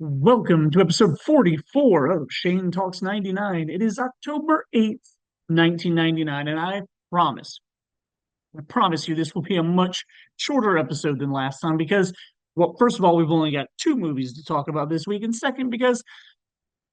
Welcome to episode 44 of Shane Talks 99. It is October 8th, 1999, and I promise you this will be a much shorter episode than last time because, well, first of all, we've only got two movies to talk about this week, and second, because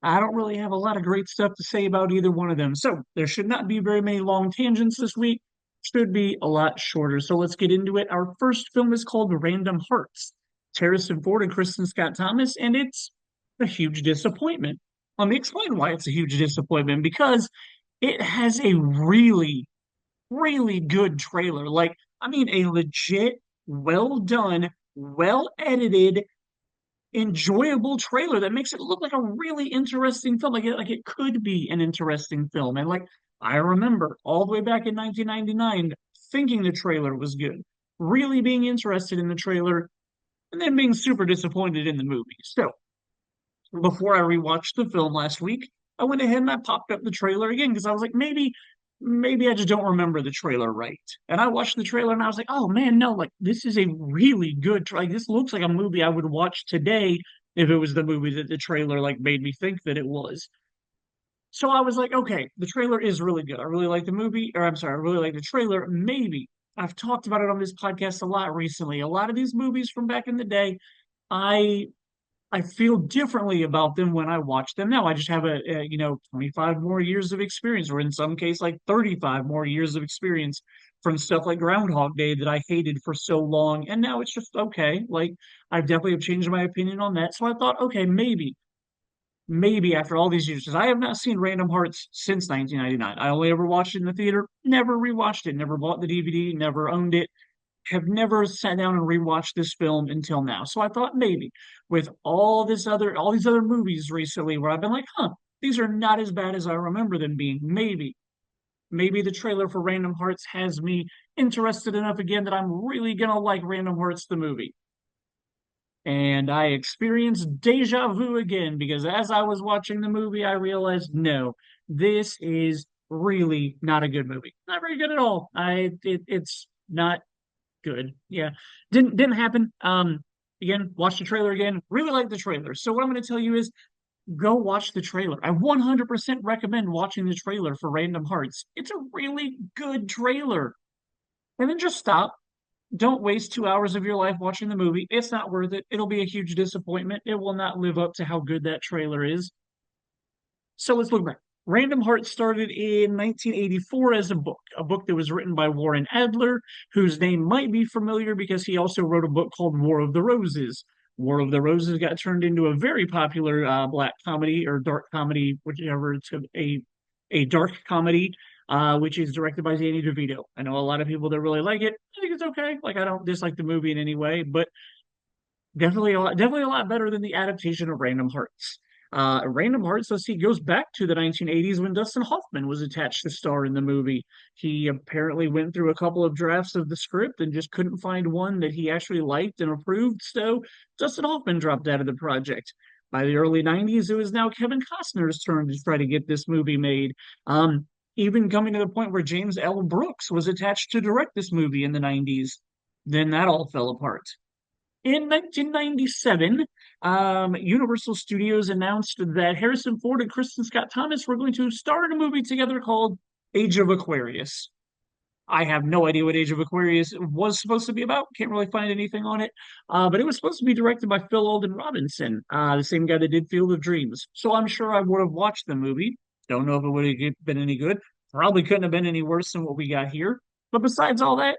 I don't really have a lot of great stuff to say about either one of them. So there should not be very many long tangents this week. Should be a lot shorter. So let's get into it. Our first film is called Random Hearts. It's Harrison Ford and Kristin Scott Thomas, and it's a huge disappointment. Let me explain why it's a huge disappointment. Because it has a really, really good trailer. Like, I mean, a legit, well done, well edited, enjoyable trailer that makes it look like a really interesting film. Like it could be an interesting film. And like I remember all the way back in 1999 thinking the trailer was good, really being interested in the trailer, and then being super disappointed in the movie. So before I rewatched the film last week, I went ahead and I popped up the trailer again because I was like, maybe I just don't remember the trailer right. And I watched the trailer and I was like, oh man, no, like this is a really good like this looks like a movie I would watch today if it was the movie that the trailer like made me think that it was. So I was like, okay, the trailer is really good. I really like the movie, or I'm sorry, I really like the trailer. Maybe I've talked about it on this podcast a lot recently. A lot of these movies from back in the day, I I feel differently about them when I watch them now. I just have 25 more years of experience, or in some case, like 35 more years of experience from stuff like Groundhog Day that I hated for so long. And now it's just okay. Like, I definitely have changed my opinion on that. So I thought, okay, maybe after all these years, because I have not seen Random Hearts since 1999. I only ever watched it in the theater, never rewatched it, never bought the DVD, never owned it, have never sat down and rewatched this film until now. So I thought maybe with all these other movies recently where I've been like, huh, these are not as bad as I remember them being. Maybe the trailer for Random Hearts has me interested enough again that I'm really gonna like Random Hearts the movie. And I experienced deja vu again because as I was watching the movie, I realized no, this is really not a good movie. Not very good at all. It's not good. Yeah. Didn't happen. Again, watch the trailer again. Really like the trailer. So what I'm going to tell you is go watch the trailer. I 100% recommend watching the trailer for Random Hearts. It's a really good trailer. And then just stop. Don't waste 2 hours of your life watching the movie. It's not worth it. It'll be a huge disappointment. It will not live up to how good that trailer is. So let's look back. Random Hearts started in 1984 as a book that was written by Warren Adler, whose name might be familiar because he also wrote a book called War of the Roses. War of the Roses got turned into a very popular black comedy or dark comedy, whichever it's a dark comedy, which is directed by Danny DeVito. I know a lot of people that really like it. I think it's okay. Like I don't dislike the movie in any way, but definitely a lot better than the adaptation of Random Hearts. Random Hearts, let's see, goes back to the 1980s when Dustin Hoffman was attached to star in the movie. He apparently went through a couple of drafts of the script and just couldn't find one that he actually liked and approved, so Dustin Hoffman dropped out of the project. By the early 90s, it was now Kevin Costner's turn to try to get this movie made. Even coming to the point where James L. Brooks was attached to direct this movie in the 90s. Then that all fell apart. In 1997, Universal Studios announced that Harrison Ford and Kristin Scott Thomas were going to star in a movie together called Age of Aquarius. I have no idea what Age of Aquarius was supposed to be about. Can't really find anything on it. But it was supposed to be directed by Phil Alden Robinson, the same guy that did Field of Dreams. So I'm sure I would have watched the movie. Don't know if it would have been any good. Probably couldn't have been any worse than what we got here. But besides all that,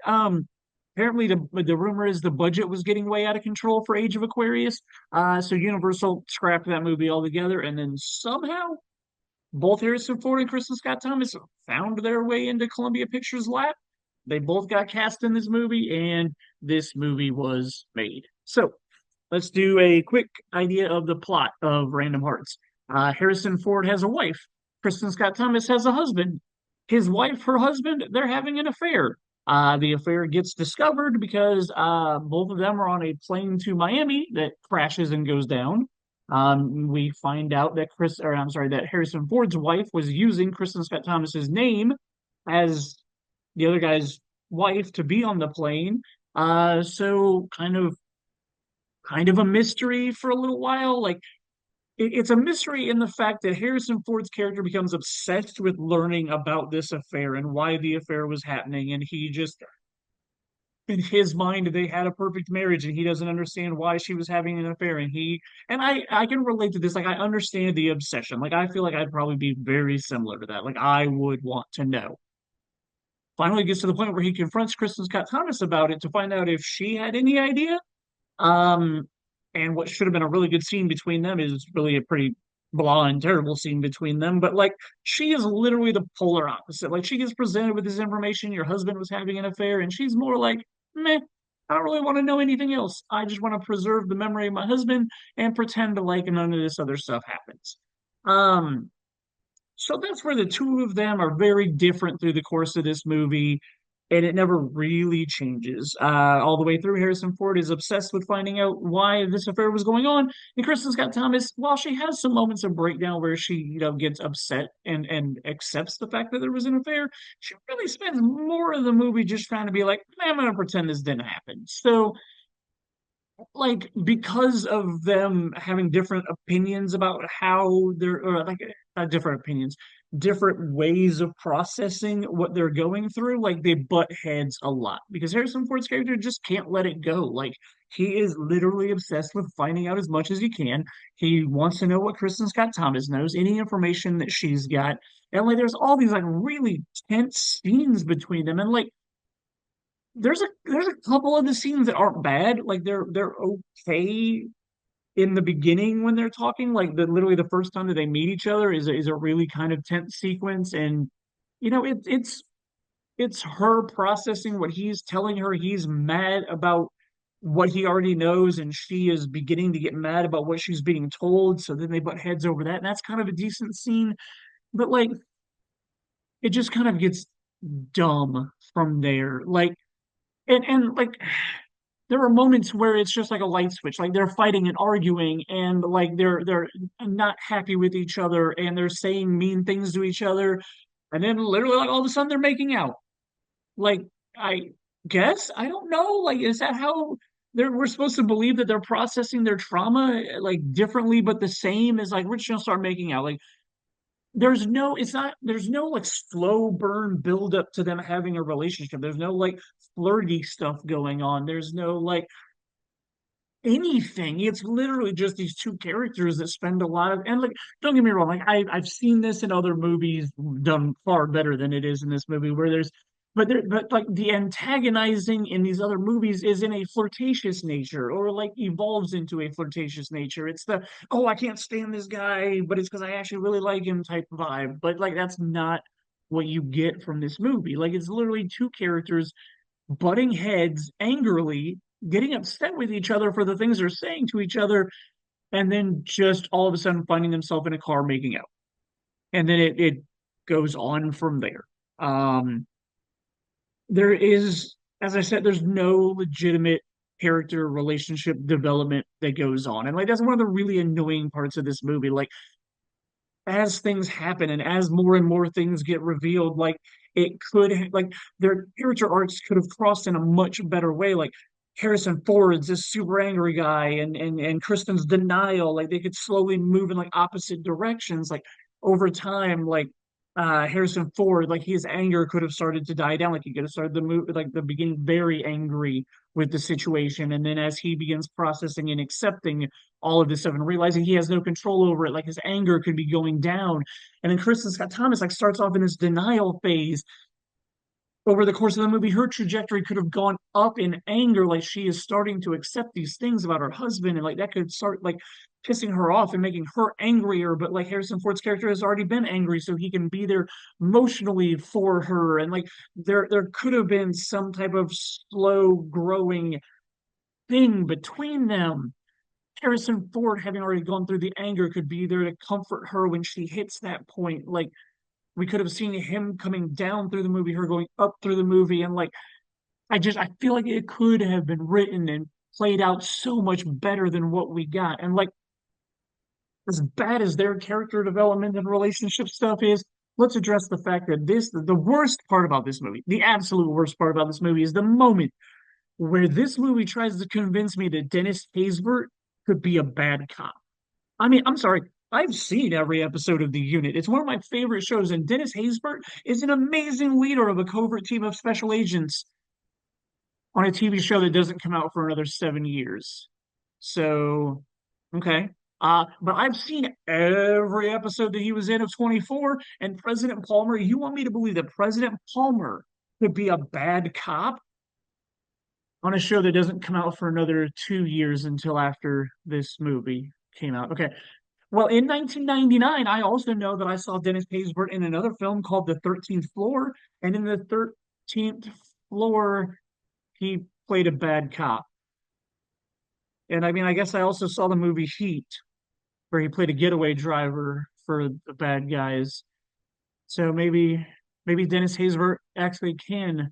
apparently the rumor is the budget was getting way out of control for Age of Aquarius. So Universal scrapped that movie altogether, and then somehow both Harrison Ford and Kristen Scott Thomas found their way into Columbia Pictures' lap. They both got cast in this movie, and this movie was made. So let's do a quick idea of the plot of Random Hearts. Harrison Ford has a wife. Kristen Scott Thomas has a husband. His wife, her husband, they're having an affair. The affair gets discovered because both of them are on a plane to Miami that crashes and goes down. We find out that that Harrison Ford's wife was using Kristen Scott Thomas's name as the other guy's wife to be on the plane. So kind of a mystery for a little while. Like it's a mystery in the fact that Harrison Ford's character becomes obsessed with learning about this affair and why the affair was happening, and he just in his mind they had a perfect marriage and he doesn't understand why she was having an affair, and I can relate to this. Like, I understand the obsession. Like, I feel like I'd probably be very similar to that. Like, I would want to know. Finally gets to the point where he confronts Kristen Scott Thomas about it to find out if she had any idea. um and what should have been a really good scene between them is really a pretty blah and terrible scene between them. But like, she is literally the polar opposite. Like, she gets presented with this information, your husband was having an affair, and she's more like, meh, I don't really want to know anything else. I just want to preserve the memory of my husband and pretend like none of this other stuff happens. um so that's where the two of them are very different through the course of this movie, and it never really changes. All the way through, Harrison Ford is obsessed with finding out why this affair was going on, and Kristen Scott Thomas, while she has some moments of breakdown where she, gets upset and accepts the fact that there was an affair, she really spends more of the movie just trying to be like, I'm gonna pretend this didn't happen. So like, because of them having different opinions about how they're, or like, different opinions, different ways of processing what they're going through, like, they butt heads a lot because Harrison Ford's character just can't let it go. Like, he is literally obsessed with finding out as much as he can. He wants to know what Kristen Scott Thomas knows, any information that she's got. And like, there's all these like really tense scenes between them, and like, there's a couple of the scenes that aren't bad. Like, they're okay in the beginning when they're talking. Like, literally the first time that they meet each other is a really kind of tense sequence, and it's her processing what he's telling her. He's mad about what he already knows, and she is beginning to get mad about what she's being told. So then they butt heads over that, and that's kind of a decent scene. But like, it just kind of gets dumb from there. Like, and like, there are moments where it's just like a light switch. Like, they're fighting and arguing, and like, they're not happy with each other, and they're saying mean things to each other, and then literally, like, all of a sudden they're making out. Like, I guess, I don't know. Like, is that how we're supposed to believe that they're processing their trauma like differently but the same? As like, we're just gonna start making out. Like, there's no like slow burn build up to them having a relationship. There's no like flirty stuff going on. There's no like anything. It's literally just these two characters that spend a lot of, and like, don't get me wrong, like, I've seen this in other movies done far better than it is in this movie, where but like, the antagonizing in these other movies is in a flirtatious nature, or like evolves into a flirtatious nature. It's the, oh, I can't stand this guy, but it's because I actually really like him type vibe. But like, that's not what you get from this movie. Like, it's literally two characters butting heads angrily, getting upset with each other for the things they're saying to each other, and then just all of a sudden finding themselves in a car making out. And then it goes on from there. There is, as I said, there's no legitimate character relationship development that goes on. And like, that's one of the really annoying parts of this movie. Like, as things happen and as more and more things get revealed, like, like, their character arcs could have crossed in a much better way. Like, Harrison Ford's this super angry guy, and Kristen's denial, like, they could slowly move in like opposite directions, like, over time. Like, Harrison Ford, like, his anger could have started to die down. Like, he could have started the movie, like, the beginning very angry with the situation, and then as he begins processing and accepting all of this stuff and realizing he has no control over it, like, his anger could be going down. And then Kristen Scott Thomas like starts off in this denial phase. Over the course of the movie, her trajectory could have gone up in anger. Like, she is starting to accept these things about her husband, and like, that could start like pissing her off and making her angrier. But like, Harrison Ford's character has already been angry, so he can be there emotionally for her. And like, there could have been some type of slow growing thing between them. Harrison Ford, having already gone through the anger, could be there to comfort her when she hits that point. Like, we could have seen him coming down through the movie, her going up through the movie, and like, I feel like it could have been written and played out so much better than what we got. And like, as bad as their character development and relationship stuff is, let's address the fact that the worst part about this movie, the absolute worst part about this movie, is the moment where this movie tries to convince me that Dennis Haysbert could be a bad cop. I mean, I'm sorry. I've seen every episode of The Unit. It's one of my favorite shows, and Dennis Haysbert is an amazing leader of a covert team of special agents on a TV show that doesn't come out for another 7 years. So, okay. But I've seen every episode that he was in of 24, and President Palmer, you want me to believe that President Palmer could be a bad cop on a show that doesn't come out for another 2 years until after this movie came out? Okay. Well, in 1999, I also know that I saw Dennis Haysbert in another film called The 13th Floor, and in The 13th Floor, he played a bad cop. And I mean, I guess I also saw the movie Heat, where he played a getaway driver for the bad guys. So maybe Dennis Haysbert actually can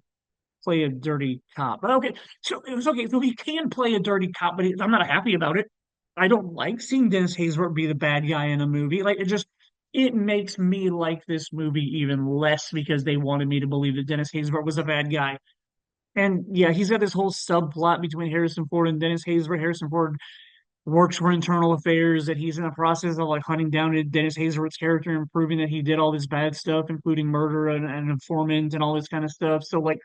play a dirty cop. But okay, so it was okay. So he can play a dirty cop, but I'm not happy about it. I don't like seeing Dennis Haysbert be the bad guy in a movie. Like it makes me like this movie even less because they wanted me to believe that Dennis Haysbert was a bad guy. And yeah, he's got this whole subplot between Harrison Ford and Dennis Haysbert. Harrison Ford works for internal affairs, that he's in the process of like hunting down Dennis Haysbert's character and proving that he did all this bad stuff, including murder and informant and all this kind of stuff. So like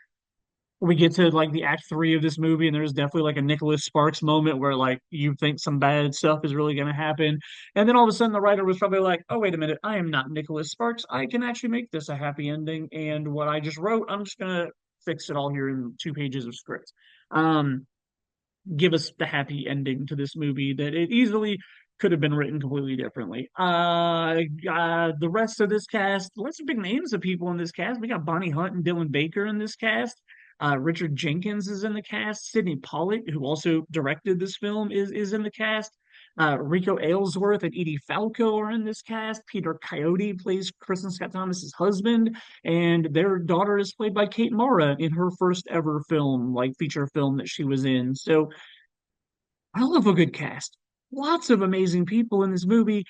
we get to like the act 3 of this movie, and there's definitely like a Nicholas Sparks moment where like you think some bad stuff is really going to happen, and then all of a sudden the writer was probably like, "Oh wait a minute, I am not Nicholas Sparks. I can actually make this a happy ending, and what I just wrote, I'm just gonna fix it all here in 2 pages of script." Um, Give us the happy ending to this movie that it easily could have been written completely differently. The rest of this cast, lots of big names of people in this cast. We got Bonnie Hunt and Dylan Baker in this cast. Richard Jenkins is in the cast. Sidney Pollack, who also directed this film, is in the cast. Rico Aylesworth and Edie Falco are in this cast. Peter Coyote plays Kristen Scott Thomas's husband, and their daughter is played by Kate Mara in her first ever film, like feature film that she was in. So I love a good cast. Lots of amazing people in this movie,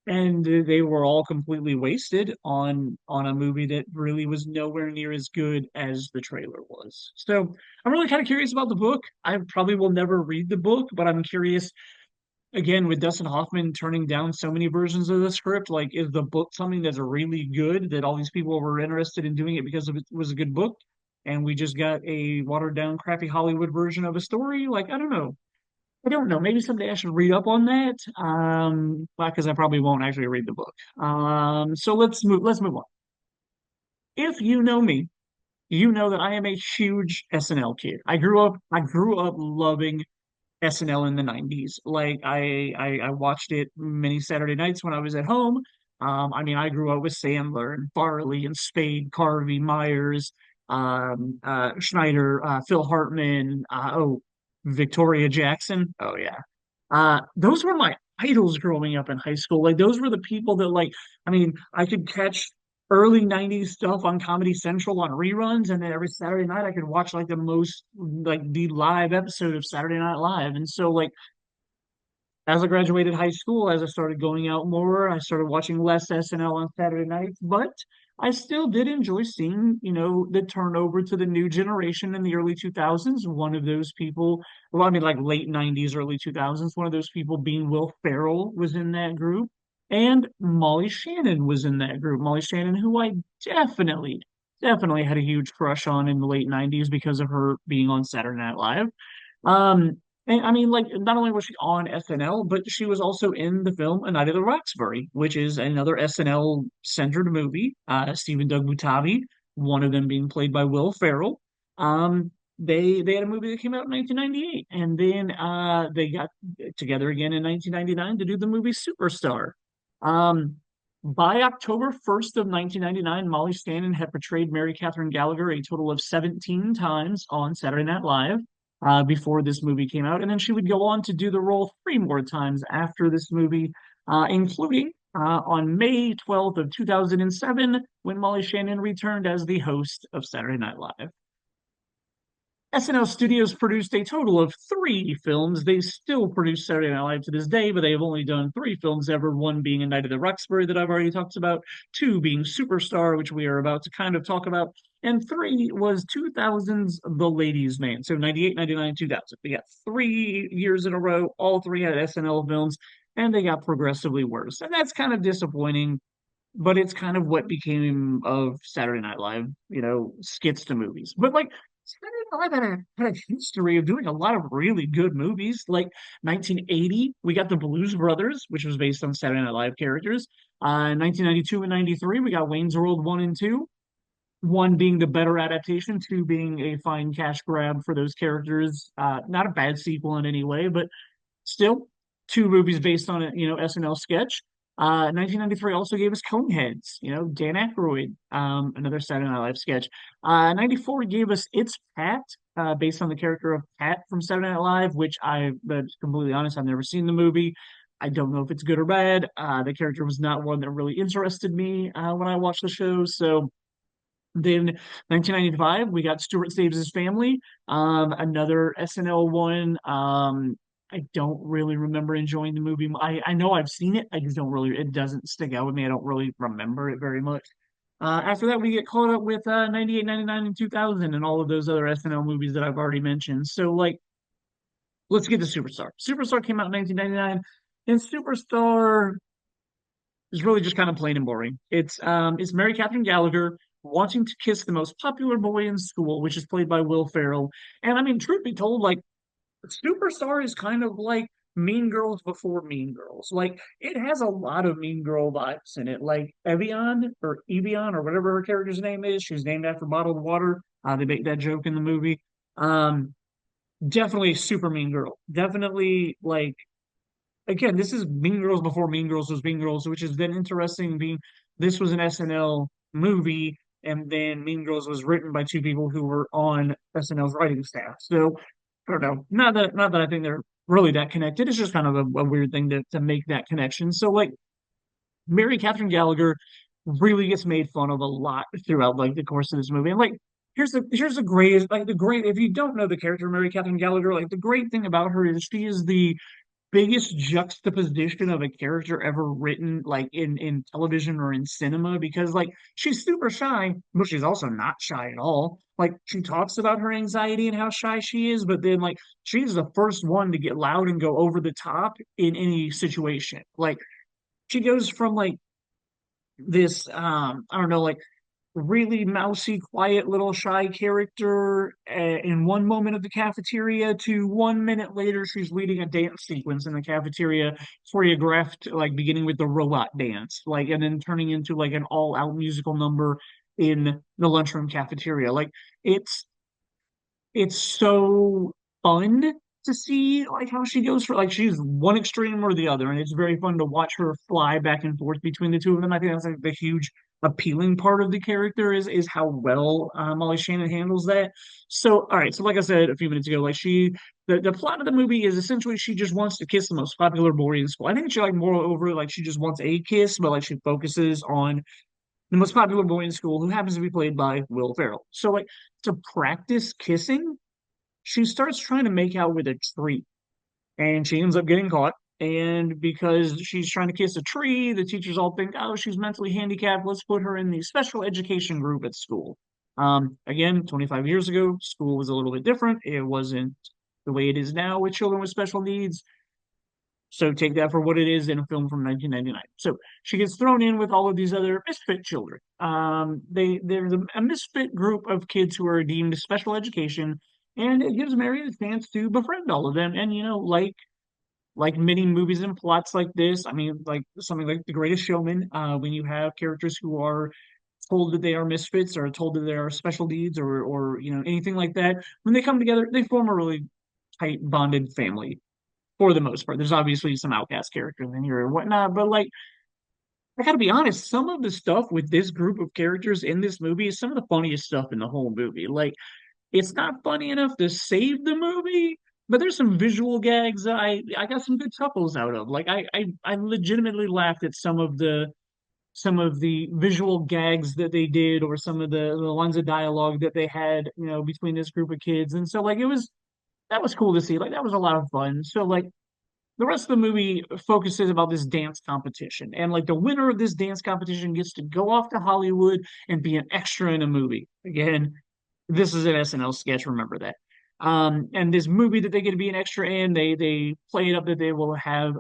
and they were all completely wasted on a movie that really was nowhere near as good as the trailer was. So I'm really kind of curious about the book. I probably will never read the book, but I'm curious again with Dustin Hoffman turning down so many versions of the script. Like, is the book something that's really good that all these people were interested in doing it because of it was a good book, and we just got a watered down, crappy Hollywood version of a story? Like, I don't know. I don't know. Maybe someday I should read up on that. Because I probably won't actually read the book. So let's move on. If you know me, you know that I am a huge SNL kid. I grew up loving SNL in the 90s. Like I watched it many Saturday nights when I was at home. I mean, I grew up with Sandler and Farley and Spade, Carvey, Myers, Schneider, Phil Hartman, Victoria Jackson. Oh yeah. Those were my idols growing up in high school. Like those were the people that like, I mean, I could catch early 90s stuff on Comedy Central on reruns, and then every Saturday night I could watch like the live episode of Saturday Night Live. And so like as I graduated high school, as I started going out more, I started watching less SNL on Saturday nights, but I still did enjoy seeing, the turnover to the new generation in the early 2000s. One of those people, well, I mean, like late 90s, early 2000s, one of those people being Will Ferrell was in that group, and Molly Shannon was in that group. Molly Shannon, who I definitely had a huge crush on in the late 90s because of her being on Saturday Night Live. Um, and I mean, like, not only was she on SNL, but she was also in the film A Night at the Roxbury, which is another SNL centered movie. Stephen Doug Butabi, one of them being played by Will Ferrell. Um, they had a movie that came out in 1998, and then they got together again in 1999 to do the movie Superstar. Um, by October 1st of 1999, Molly Shannon had portrayed Mary Catherine Gallagher a total of 17 times on Saturday Night Live before this movie came out. And then she would go on to do the role 3 more times after this movie, including on May 12th of 2007, when Molly Shannon returned as the host of Saturday Night Live. SNL Studios produced a total of 3 films. They still produce Saturday Night Live to this day, but they have only done 3 films ever. One being A Night at the Roxbury that I've already talked about, two being Superstar, which we are about to kind of talk about, and three was 2000's The Ladies' Man. So 98, 99, 2000. We got 3 years in a row. All three had SNL films. and they got progressively worse. And that's kind of disappointing, but it's kind of what became of Saturday Night Live, skits to movies. But like Saturday Night Live had a history of doing a lot of really good movies. Like 1980, we got The Blues Brothers, which was based on Saturday Night Live characters. 1992 and 93, we got Wayne's World 1 and 2. One being the better adaptation, two being a fine cash grab for those characters. Not a bad sequel in any way, but still, two movies based on a SNL sketch. 1993 also gave us Coneheads, Dan Aykroyd, another Saturday Night Live sketch. 94 gave us It's Pat, based on the character of Pat from Saturday Night Live, which but completely honest, I've never seen the movie. I don't know if it's good or bad. The character was not one that really interested me when I watched the show. So then 1995, we got Stuart Saves His Family, another SNL one. I don't really remember enjoying the movie. I know I've seen it. I just don't really, it doesn't stick out with me. I don't really remember it very much. After that, we get caught up with 98, 99, and 2000 and all of those other SNL movies that I've already mentioned. So, like, let's get to Superstar. Superstar came out in 1999, and Superstar is really just kind of plain and boring. It's Mary Catherine Gallagher wanting to kiss the most popular boy in school, which is played by Will Ferrell. And I mean, truth be told, like Superstar is kind of like Mean Girls before Mean Girls. Like it has a lot of Mean Girl vibes in it. Like Evian or whatever her character's name is. She's named after bottled water. They make that joke in the movie. Um, Definitely super Mean Girl. Definitely like again, this is Mean Girls before Mean Girls was Mean Girls, which is then interesting. Being this was an SNL movie, and then Mean Girls was written by two people who were on SNL's writing staff. So I don't know. Not that I think they're really that connected. It's just kind of a weird thing to make that connection. So like Mary Catherine Gallagher really gets made fun of a lot throughout like the course of this movie. And like here's the greatest like the great if you don't know the character of Mary Catherine Gallagher, like the great thing about her is she is the biggest juxtaposition of a character ever written like in television or in cinema because like she's super shy but she's also not shy at all. Like she talks about her anxiety and how shy she is, but then like she's the first one to get loud and go over the top in any situation. Like she goes from like this I don't know, like really mousy, quiet little shy character in one moment of the cafeteria to 1 minute later she's leading a dance sequence in the cafeteria, choreographed like beginning with the robot dance, like and then turning into like an all-out musical number in the lunchroom cafeteria. Like it's it's so fun to see like how she goes for like she's one extreme or the other, and it's very fun to watch her fly back and forth between the two of them. I think that's like the huge appealing part of the character is how well Molly Shannon handles that. So, all right, so like I said a few minutes ago, like the plot of the movie is essentially she just wants to kiss the most popular boy in school. I think she like moreover like she just wants a kiss, but like she focuses on the most popular boy in school who happens to be played by Will Ferrell. So like to practice kissing, she starts trying to make out with a tree and she ends up getting caught. And because she's trying to kiss a tree, the teachers all think, oh, she's mentally handicapped. Let's put her in the special education group at school. Again, 25 years ago, school was a little bit different. It wasn't the way it is now with children with special needs. So take that for what it is in a film from 1999. So she gets thrown in with all of these other misfit children. There's a misfit group of kids who are deemed special education, and it gives Mary the chance to befriend all of them. And like many movies and plots like this, I mean, like something like The Greatest Showman, when you have characters who are told that they are misfits or told that they are special needs or anything like that, when they come together, they form a really tight bonded family for the most part. There's obviously some outcast characters in here and whatnot, but like I gotta be honest, some of the stuff with this group of characters in this movie is some of the funniest stuff in the whole movie. Like it's not funny enough to save the movie, but there's some visual gags that I got some good chuckles out of. Like I legitimately laughed at some of the visual gags that they did or some of the lines of dialogue that they had, between this group of kids. And so like that was cool to see. Like that was a lot of fun. So like the rest of the movie focuses about this dance competition. And like the winner of this dance competition gets to go off to Hollywood and be an extra in a movie. Again, this is an SNL sketch, remember that. And this movie that they get to be an extra in, they play it up that they will have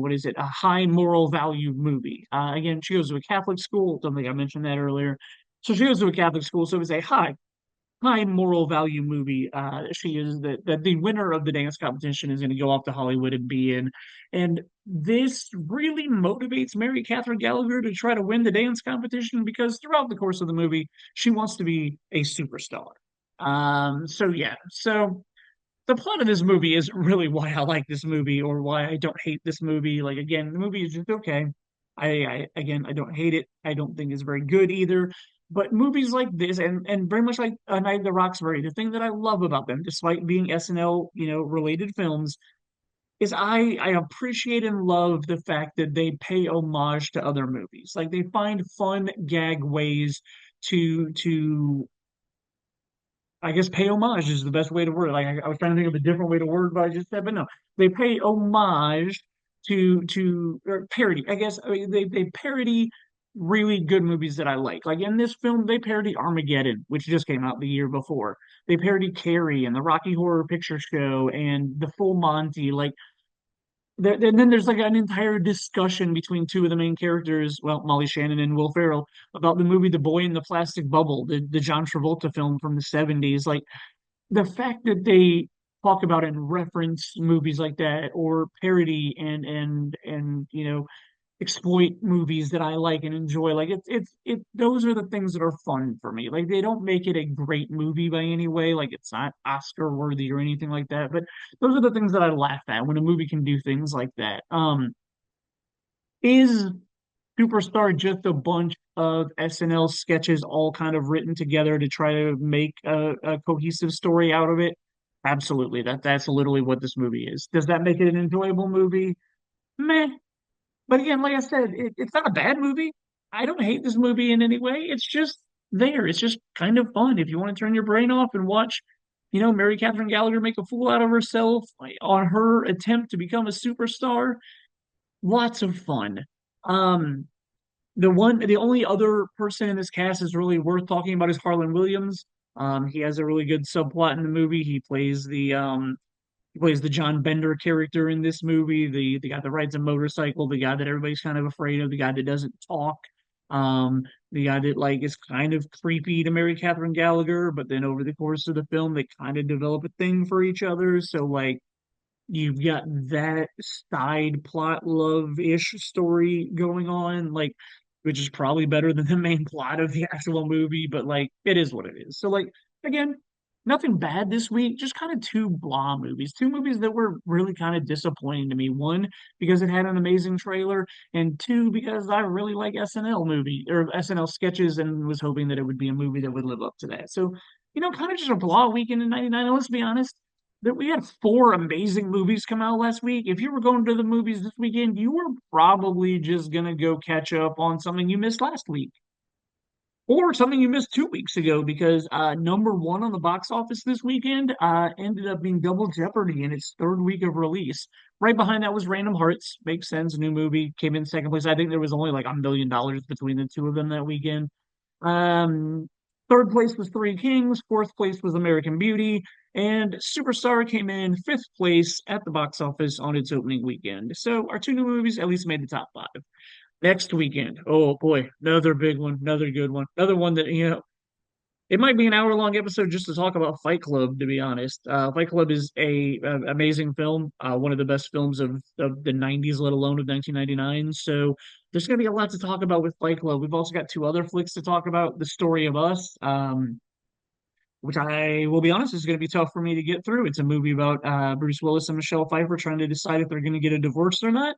what is it, a high moral value movie. Again, she goes to a Catholic school. Don't think I mentioned that earlier. So she goes to a Catholic school, so it's a high moral value movie. She is that the winner of the dance competition is going to go off to Hollywood and be in. And this really motivates Mary Catherine Gallagher to try to win the dance competition because throughout the course of the movie, she wants to be a superstar. So yeah, so the plot of this movie isn't really why I like this movie or why I don't hate this movie. Like again, the movie is just okay. I don't hate it. I don't think it's very good either. But movies like this, and very much like A Night of the Roxbury, the thing that I love about them, despite being SNL, related films, is I appreciate and love the fact that they pay homage to other movies. Like they find fun gag ways to I guess pay homage is the best way to word it. Like I was trying to think of a different way to word what I just said, but no, they pay homage to or parody. I guess I mean, they parody really good movies that I like. Like in this film, they parody Armageddon, which just came out the year before. They parody Carrie and the Rocky Horror Picture Show and the Full Monty. Like and then there's like an entire discussion between two of the main characters, well, Molly Shannon and Will Ferrell, about the movie The Boy in the Plastic Bubble, the John Travolta film from the 70s. Like the fact that they talk about and reference movies like that or parody and exploit movies that I like and enjoy. Like it those are the things that are fun for me. Like they don't make it a great movie by any way. Like it's not Oscar worthy or anything like that. But those are the things that I laugh at when a movie can do things like that. Is Superstar just a bunch of SNL sketches all kind of written together to try to make a cohesive story out of it? Absolutely. That's literally what this movie is. Does that make it an enjoyable movie? Meh. But again, like I said, it's not a bad movie. I don't hate this movie in any way. It's just there. It's just kind of fun. If you want to turn your brain off and watch, Mary Catherine Gallagher make a fool out of herself on her attempt to become a superstar, lots of fun. Um, the only other person in this cast is really worth talking about is Harlan Williams. He has a really good subplot in the movie. He plays the John Bender character in this movie, the guy that rides a motorcycle, the guy that everybody's kind of afraid of, the guy that doesn't talk, um, the guy that like is kind of creepy to Mary Catherine Gallagher, but then over the course of the film they kind of develop a thing for each other. So like you've got that side plot love-ish story going on, like which is probably better than the main plot of the actual movie, but like it is what it is. So like again, nothing bad this week, just kind of two blah movies. Two movies that were really kind of disappointing to me. One, because it had an amazing trailer, and two, because I really like SNL movie or SNL sketches and was hoping that it would be a movie that would live up to that. So, kind of just a blah weekend in '99. And let's be honest, that we had four amazing movies come out last week. If you were going to the movies this weekend, you were probably just gonna go catch up on something you missed last week or something you missed 2 weeks ago because number one on the box office this weekend ended up being Double Jeopardy in its third week of release. Right behind that was Random Hearts. Makes sense. New movie came in second place. I think there was only like $1 million between the two of them that weekend. Um, Third place was Three Kings. Fourth place was American Beauty. And Superstar came in fifth place at the box office on its opening weekend. So our two new movies at least made the top five. Next weekend, oh boy, another big one, another good one, another one that it might be an hour long episode just to talk about Fight Club. To be honest, Fight Club is a amazing film, one of the best films of the '90s, let alone of 1999. So there's going to be a lot to talk about with Fight Club. We've also got two other flicks to talk about: The Story of Us, which I will be honest is going to be tough for me to get through. It's a movie about Bruce Willis and Michelle Pfeiffer trying to decide if they're going to get a divorce or not.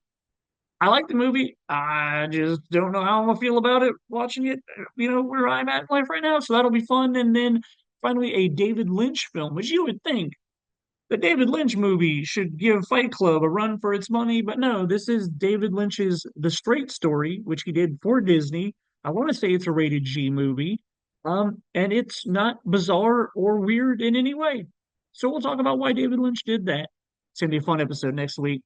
I like the movie. I just don't know how I'm gonna feel about it watching it, where I'm at in life right now. So that'll be fun. And then finally, a David Lynch film, which you would think the David Lynch movie should give Fight Club a run for its money, but no, this is David Lynch's The Straight Story, which he did for Disney. I want to say it's a rated G movie, and it's not bizarre or weird in any way. So we'll talk about why David Lynch did that. It's gonna be a fun episode next week.